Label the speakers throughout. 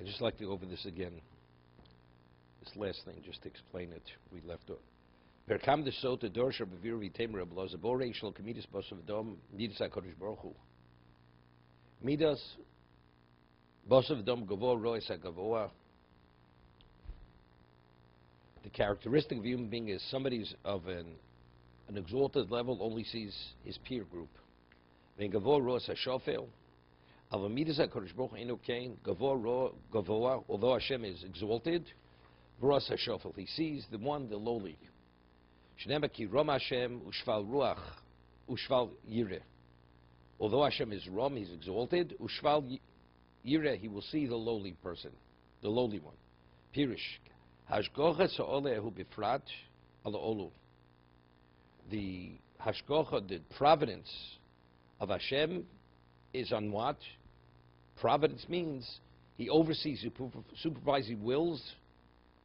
Speaker 1: I'd just like to go over this again. This last thing, just to explain it. We left off. Perkam de sota dorsha bevir v'temer abloza borei shel kamidas bosav dom midas hakodesh baruch hu. Midas bosav dom gavoa rois hagavoa. The characteristic of a human being is somebody's of an exalted level only sees his peer group. Then gavoa rois hashofel. Al midas hakodesh baruch hu eno kain gavoa. Although Hashem is exalted, rois hashofel. He sees the one, the lowly. Although Hashem is Rom, He's exalted. Ushval Yireh, He will see the lowly person, the lowly one. Pirish. Hashgocha sa'olehu bifrat ala olu. The Hashgocha, the providence of Hashem, is on what? Providence means He oversees, He supervises, He wills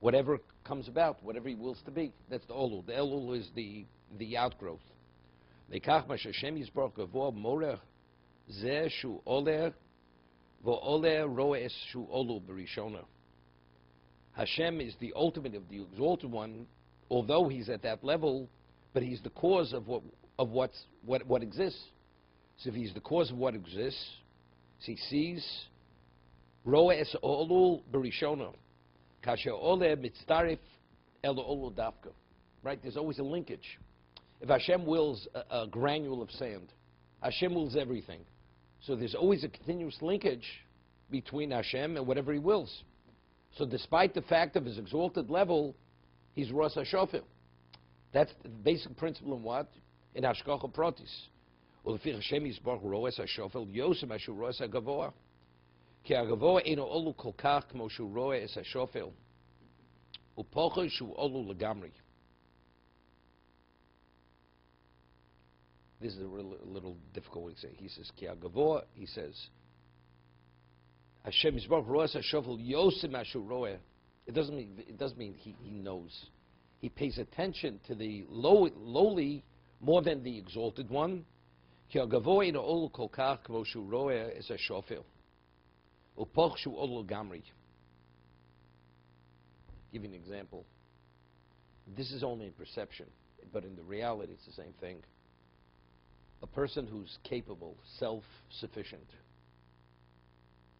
Speaker 1: whatever comes about, whatever He wills to be. That's the Olul. The Elul is the outgrowth. Lekach ma Hashem yisborach gavoa moreh zeh shu oler v'oler roes shu olu b'rishona. Hashem is the ultimate of the exalted one, although He's at that level, but He's the cause of what exists. So if He's the cause of what exists, so He sees roes olu b'rishona. Right? There's always a linkage. If Hashem wills a granule of sand, Hashem wills everything. So there's always a continuous linkage between Hashem and whatever He wills. So despite the fact of His exalted level, He's Rosh HaShofel. That's the basic principle in what? In Hashgacha Pratis. Ulefich Hashem Yisborach Rosh HaShofel Yosem Asher Rosh HaGavoa. Ki hagavoa eino olu kol kach kmo shu roe es hashofel upocha shu olu legamri. This is a little difficult way to say. He says ki hagavoa. He says Hashem Yisborach roe es hashofel yosem asher roe. It doesn't mean he knows. He pays attention to the lowly more than the exalted one. Ki hagavoa eino olu kol kach kmo shu roe es hashofel. Give you an example. This is only in perception, but in the reality it's the same thing. A person who's capable, self-sufficient.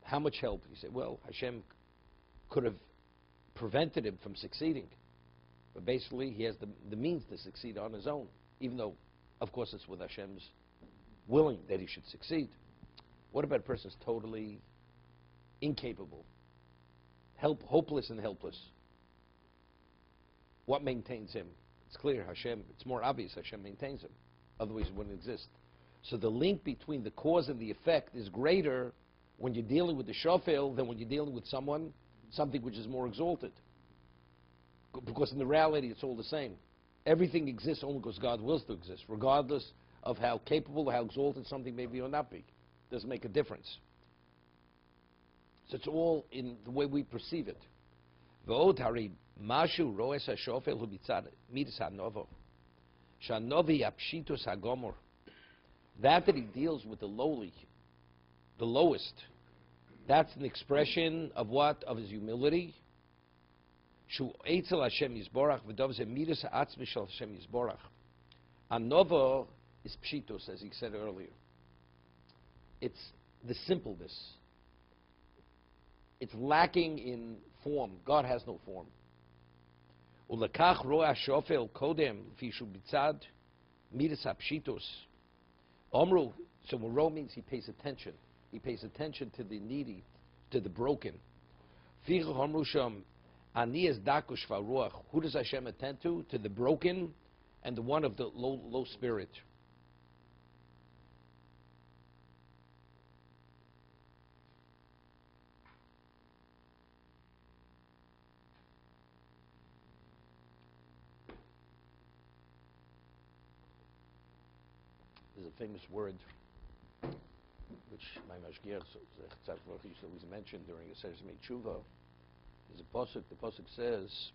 Speaker 1: How much help? You say, well, Hashem could have prevented him from succeeding. But basically he has the means to succeed on his own, even though, of course, it's with Hashem's willing that he should succeed. What about a person who's totally incapable, hopeless and helpless? What maintains him? It's clear, Hashem. It's more obvious Hashem maintains him. Otherwise it wouldn't exist. So the link between the cause and the effect is greater when you're dealing with the shofel than when you're dealing with something which is more exalted. Because in the reality it's all the same. Everything exists only because God wills to exist, regardless of how capable or how exalted something may be or not be. Doesn't make a difference. So it's all in the way we perceive it. That he deals with the lowly, the lowest, that's an expression of what? Of his humility. Anova is pshitos, as he said earlier. It's the simpleness. It's lacking in form. God has no form. So ro means he pays attention. He pays attention to the needy, to the broken. Who does Hashem attend to? To the broken and the one of the low spirit. There's a famous word which my mashgiach used to always mention during the Seder Tshuva. There's a pasuk. The pasuk says,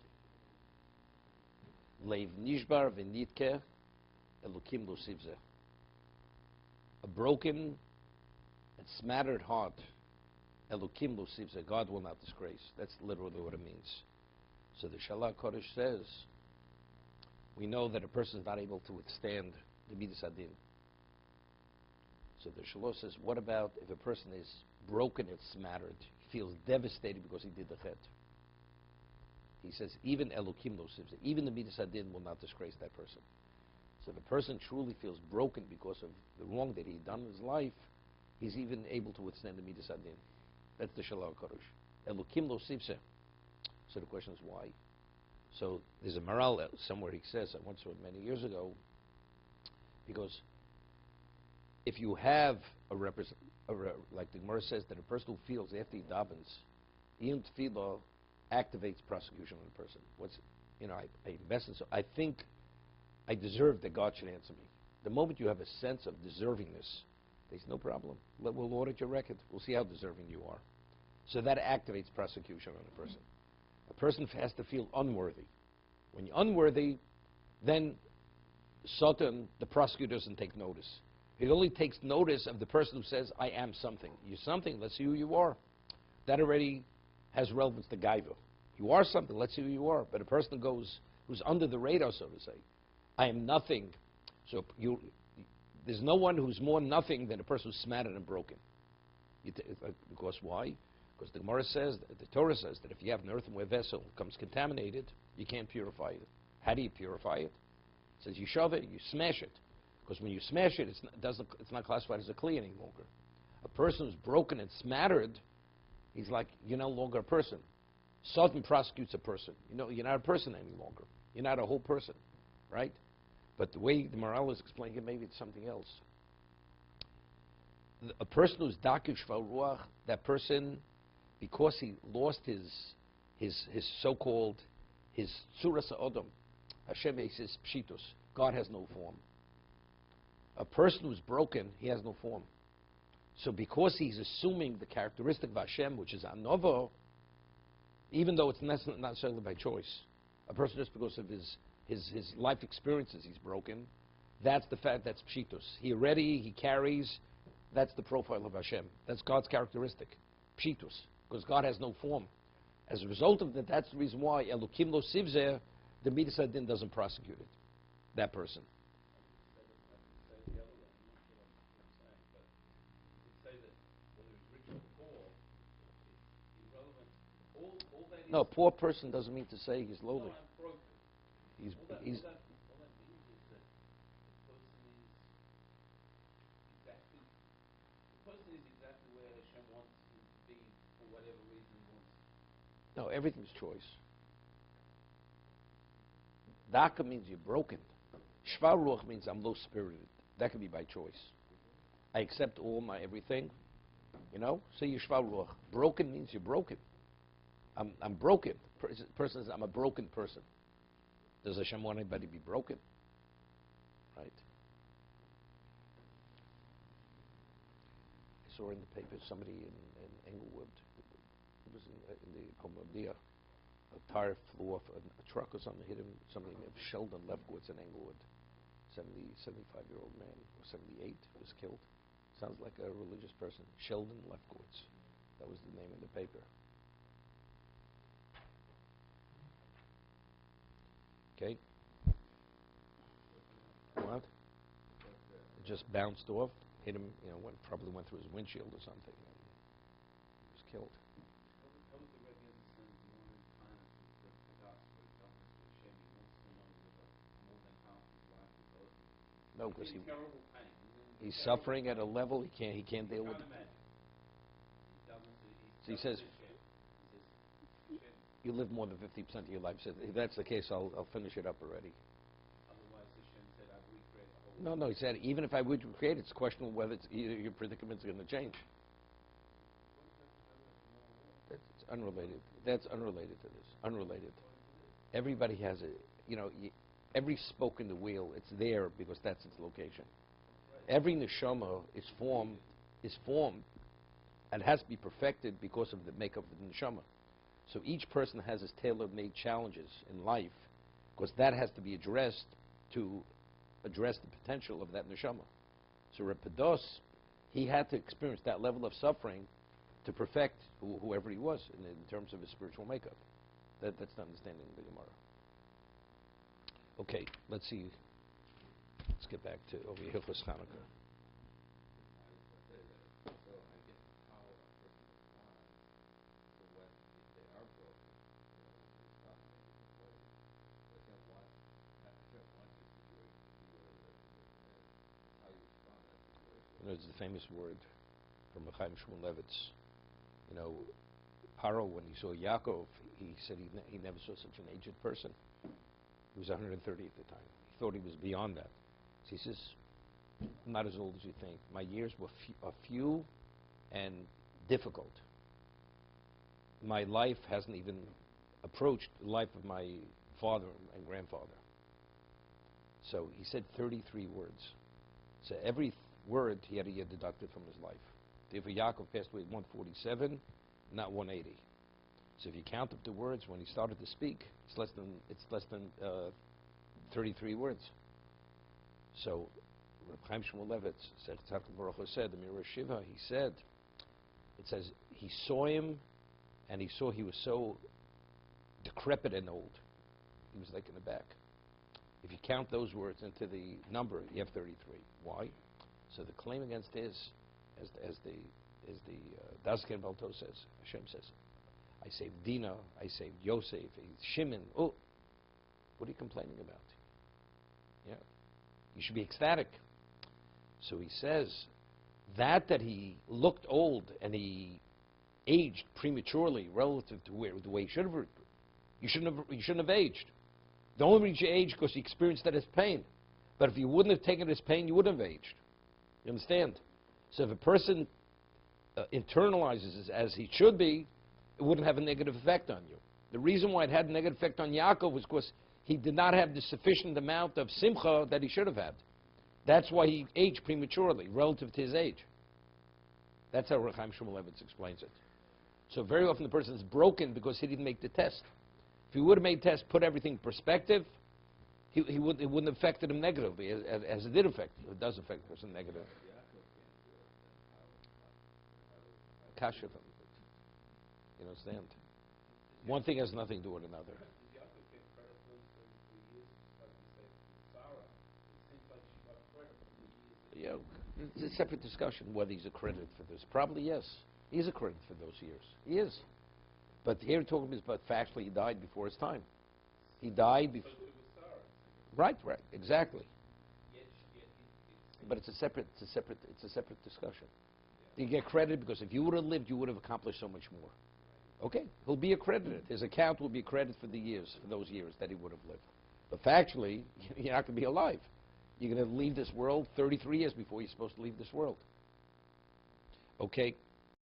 Speaker 1: "Leiv nishbar v'nitke elokim lo sivzeh." A broken and smattered heart Elokim lo sivze, God will not disgrace. That's literally what it means. So the Shalach Kodesh says, we know that a person is not able to withstand the Midas Adin. So the Shalach says, what about if a person is broken and smattered? He feels devastated because he did the chet. He says, even Elokim lo sivze, even the Midas Adin will not disgrace that person. So if a person truly feels broken because of the wrong that he'd done in his life, he's even able to withstand the Midas Adin. That's the Shalach Kodesh. Elokim lo sivze. So the question is why? So there's a Maharal somewhere, he says, I once saw it many years ago, because if you have like the Gemara says, that a person who feels after he davens, Iyun Tefillah activates prosecution on the person. I invest in, so I think I deserve that God should answer me. The moment you have a sense of deservingness, there's no problem. We'll audit your record. We'll see how deserving you are. So that activates prosecution on a person. A person has to feel unworthy. When you're unworthy, then Satan, the prosecutor, doesn't take notice. He only takes notice of the person who says, I am something. You're something, let's see who you are. That already has relevance to Gaiva. You are something, let's see who you are. But a person who's under the radar, so to say, I am nothing. So there's no one who's more nothing than a person who's smattered and broken. Because why? Because the Gemara says, the Torah says that if you have an earthenware vessel that becomes contaminated, you can't purify it. How do you purify it? It says you shove it, you smash it. Because when you smash it, it's not classified as a kli any longer. A person who's broken and smattered, he's like, you're no longer a person. Satan prosecutes a person. You're not a person any longer. You're not a whole person, right? But the way the Maharal is explaining it, maybe it's something else. A person who's dakish ruach, that person, because he lost his so-called, his tzuras ha'odam, Hashem says pshitus, God has no form. A person who's broken, he has no form. So because he's assuming the characteristic of Hashem, which is anova, even though it's not necessarily by choice, a person just because of his life experiences, he's broken, that's the fact, that's pshitus. He carries, that's the profile of Hashem. That's God's characteristic, pshitus, because God has no form. As a result of that, that's the reason why Elokim lo sivzeh, the Midas Adin doesn't prosecute it, that person. No, poor person doesn't mean to say he's lowly. He's
Speaker 2: all that means is that the person is exactly where Hashem wants him to be for whatever reason he wants.
Speaker 1: No, everything's choice. Daka means you're broken. Shvar ruach means I'm low spirited. That can be by choice. I accept all my everything. Say you're shvar ruach. Broken means you're broken. I'm broken. Person says I'm a broken person. Does Hashem want anybody to be broken? Right? I saw in the paper somebody in Englewood, it was in the Commodia, a tire flew off a truck or something, hit him, somebody named Sheldon Lefkowitz in Englewood, 75-year-old man, or 78, was killed. Sounds like a religious person. Sheldon Lefkowitz. That was the name in the paper. Okay. What? It just bounced off, hit him, probably went through his windshield or something, and he was killed.
Speaker 2: How would the Rebbe understand the morning time with the Hadas, for example, with Shemini, wants someone with more than half his life is open?
Speaker 1: No, because
Speaker 2: he's terrible pain.
Speaker 1: He's suffering at a level he can't deal with. So he says, you live more than 50% of your life. So if that's the case, I'll finish it up already.
Speaker 2: Otherwise, Hashem said, I would recreate the whole world.
Speaker 1: No, he said, even if I would recreate it, it's questionable whether your predicamen's going to change. That's unrelated. That's unrelated to this. Unrelated. Everybody has every spoke in the wheel, it's there because that's its location. Every neshama is formed and has to be perfected because of the makeup of the neshama. So each person has his tailor-made challenges in life, because that has to be addressed to address the potential of that neshama. So Reb Pados, he had to experience that level of suffering to perfect whoever he was in terms of his spiritual makeup. That's not understanding the Gemara. Okay, let's see. Let's get back to over here, Hilchos Chanukah. You know, it's the famous word from Chaim Shmuel Levitz. You know, Paro, when he saw Yaakov, he said he never saw such an aged person. He was 130 at the time. He thought he was beyond that. So he says, I'm not as old as you think. My years were few and difficult. My life hasn't even approached the life of my father and grandfather. So he said 33 words. So every word he had to get deducted from his life. Therefore, Yaakov passed away at 147, not 180. So if you count up the words when he started to speak, it's less than 33 words. So Reb Chaim Shmuel Levitz said, the Mirror Shiva, he said, it says he saw him, and he saw he was so decrepit and old. He was like in the back. If you count those words into the number, you have 33. Why? So the claim against his, as the Dasken Balto says, Hashem says, I saved Dina, I saved Yosef, Shimon. Oh, what are you complaining about? Yeah, you should be ecstatic. So he says that he looked old and he aged prematurely relative to the way he should have. You shouldn't have aged. The only reason you aged because you experienced that as pain. But if you wouldn't have taken it as pain, you wouldn't have aged. You understand? So if a person internalizes it as he should be, it wouldn't have a negative effect on you. The reason why it had a negative effect on Yaakov was because he did not have the sufficient amount of simcha that he should have had. That's why he aged prematurely relative to his age. That's how Reb Chaim Shmuel Levitz explains it. So very often the person is broken because he didn't make the test. If he would have made the test, put everything in perspective, it wouldn't have affected him negatively, as it did affect him. It does affect the person negatively. Kasha, you understand? One thing has nothing to do with another. Yeah, it's a separate discussion whether he's accredited for this. Probably yes. He's accredited for those years. He is. But here we're talking about factually he died before his time. He died before. Right, exactly. But it's a separate discussion. You get credited because if you would have lived, you would have accomplished so much more. Okay, he'll be accredited. His account will be accredited for those years that he would have lived. But factually, you're not going to be alive. You're going to leave this world 33 years before you're supposed to leave this world. Okay.